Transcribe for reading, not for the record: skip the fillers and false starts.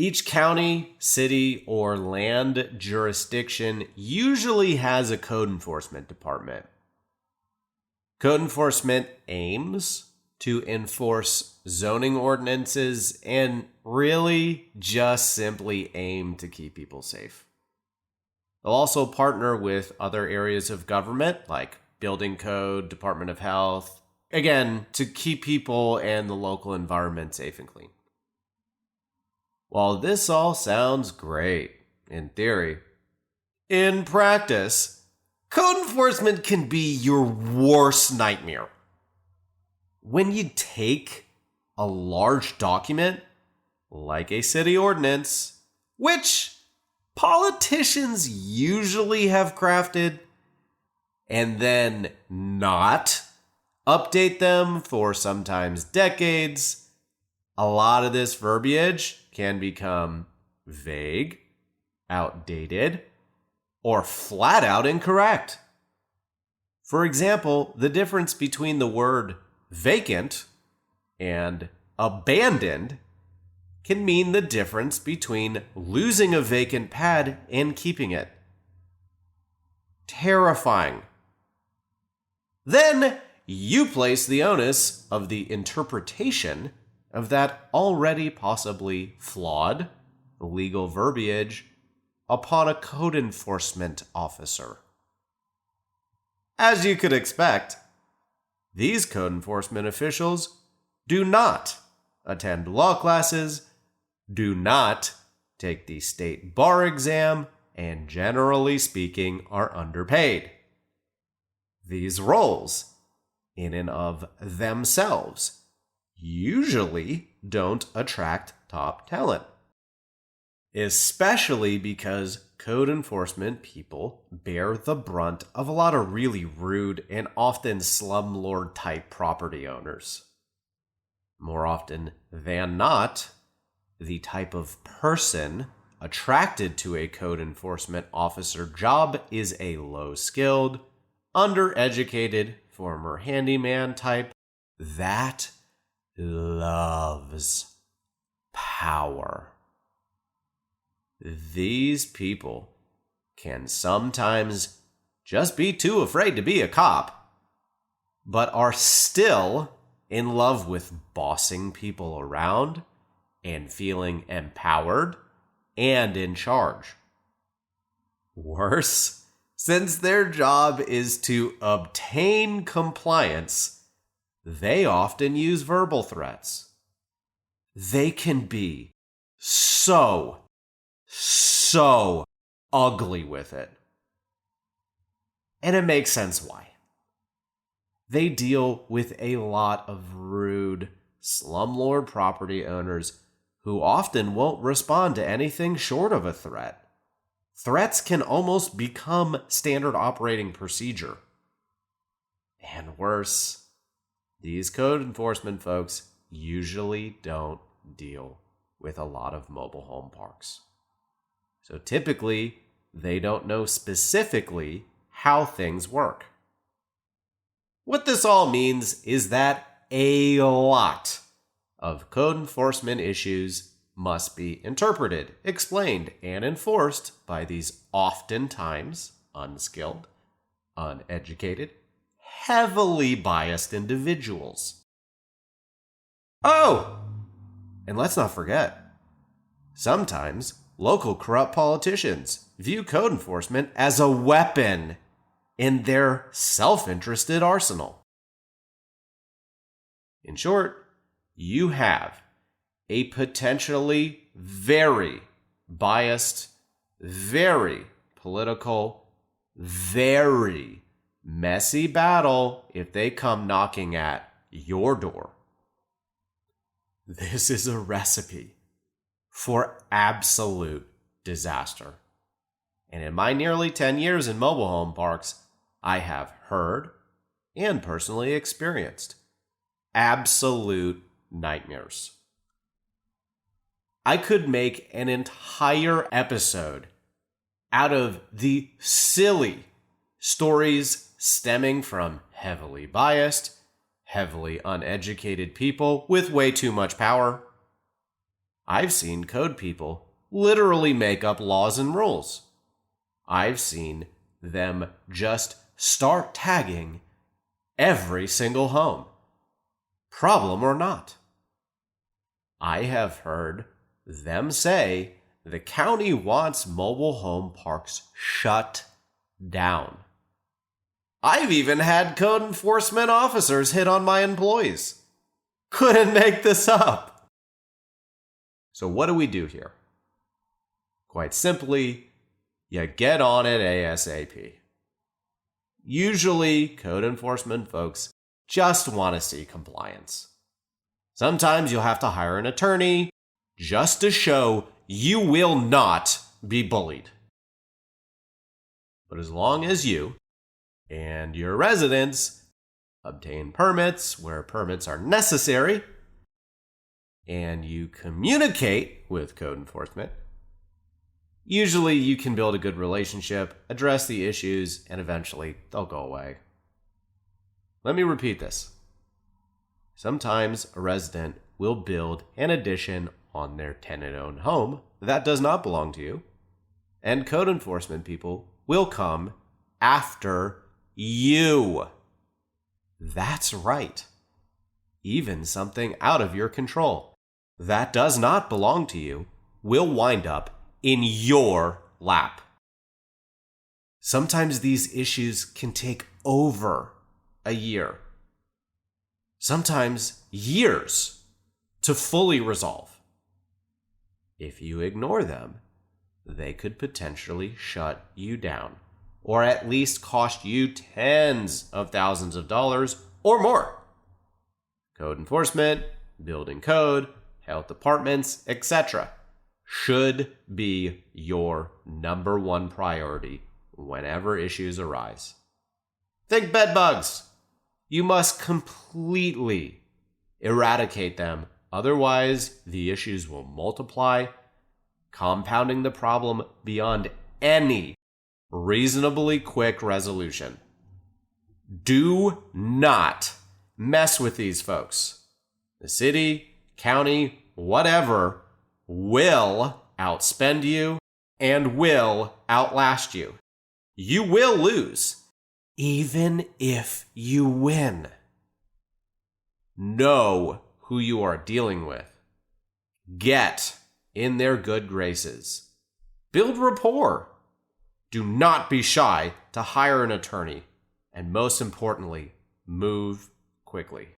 Each county, city, or land jurisdiction usually has a code enforcement department. Code enforcement aims to enforce zoning ordinances and really just simply aim to keep people safe. They'll also partner with other areas of government like building code, Department of Health, again, to keep people and the local environment safe and clean. While this all sounds great in theory, in practice, code enforcement can be your worst nightmare. When you take a large document, like a city ordinance, which politicians usually have crafted, and then not update them for sometimes decades, a lot of this verbiage can become vague, outdated, or flat out incorrect. For example, the difference between the word vacant and abandoned can mean the difference between losing a vacant pad and keeping it. Terrifying. Then you place the onus of the interpretation of that already possibly flawed legal verbiage upon a code enforcement officer. As you could expect, these code enforcement officials do not attend law classes, do not take the state bar exam, and generally speaking are underpaid. These roles, in and of themselves, usually don't attract top talent, especially because code enforcement people bear the brunt of a lot of really rude and often slumlord type property owners. More often than not, the type of person attracted to a code enforcement officer job is a low-skilled, undereducated, former handyman type that loves power. These people can sometimes just be too afraid to be a cop, but are still in love with bossing people around and feeling empowered and in charge. Worse, since their job is to obtain compliance, they often use verbal threats. They can be so ugly with it. And it makes sense why. They deal with a lot of rude slumlord property owners who often won't respond to anything short of a threat. Threats can almost become standard operating procedure. And worse, these code enforcement folks usually don't deal with a lot of mobile home parks. So typically, they don't know specifically how things work. What this all means is that a lot of code enforcement issues must be interpreted, explained, and enforced by these oftentimes unskilled, uneducated, heavily biased individuals. Oh, and let's not forget, sometimes local corrupt politicians view code enforcement as a weapon in their self-interested arsenal. In short, you have a potentially very biased, very political, very messy battle if they come knocking at your door. This is a recipe for absolute disaster. And in my nearly 10 years in mobile home parks, I have heard and personally experienced absolute nightmares. I could make an entire episode out of the silly stories stemming from heavily biased, heavily uneducated people with way too much power. I've seen code people literally make up laws and rules. I've seen them just start tagging every single home, problem or not. I have heard them say the county wants mobile home parks shut down. I've even had code enforcement officers hit on my employees. Couldn't make this up. So what do we do here? Quite simply, you get on it ASAP. Usually, code enforcement folks just want to see compliance. Sometimes you'll have to hire an attorney just to show you will not be bullied. But as long as you and your residents obtain permits where permits are necessary, and you communicate with code enforcement, usually you can build a good relationship, address the issues, and eventually they'll go away. Let me repeat this. Sometimes a resident will build an addition on their tenant-owned home that does not belong to you, and code enforcement people will come after you. That's right. Even something out of your control that does not belong to you will wind up in your lap. Sometimes these issues can take over a year, sometimes years, to fully resolve. If you ignore them, they could potentially shut you down, or at least cost you tens of thousands of dollars or more. Code enforcement, building code, health departments, etc. should be your number one priority whenever issues arise. Think bed bugs. You must completely eradicate them, otherwise the issues will multiply, compounding the problem beyond any reasonably quick resolution. Do not mess with these folks. The city, county, whatever, will outspend you and will outlast you. You will lose, even if you win. Know who you are dealing with. Get in their good graces. Build rapport. Do not be shy to hire an attorney. And most importantly, move quickly.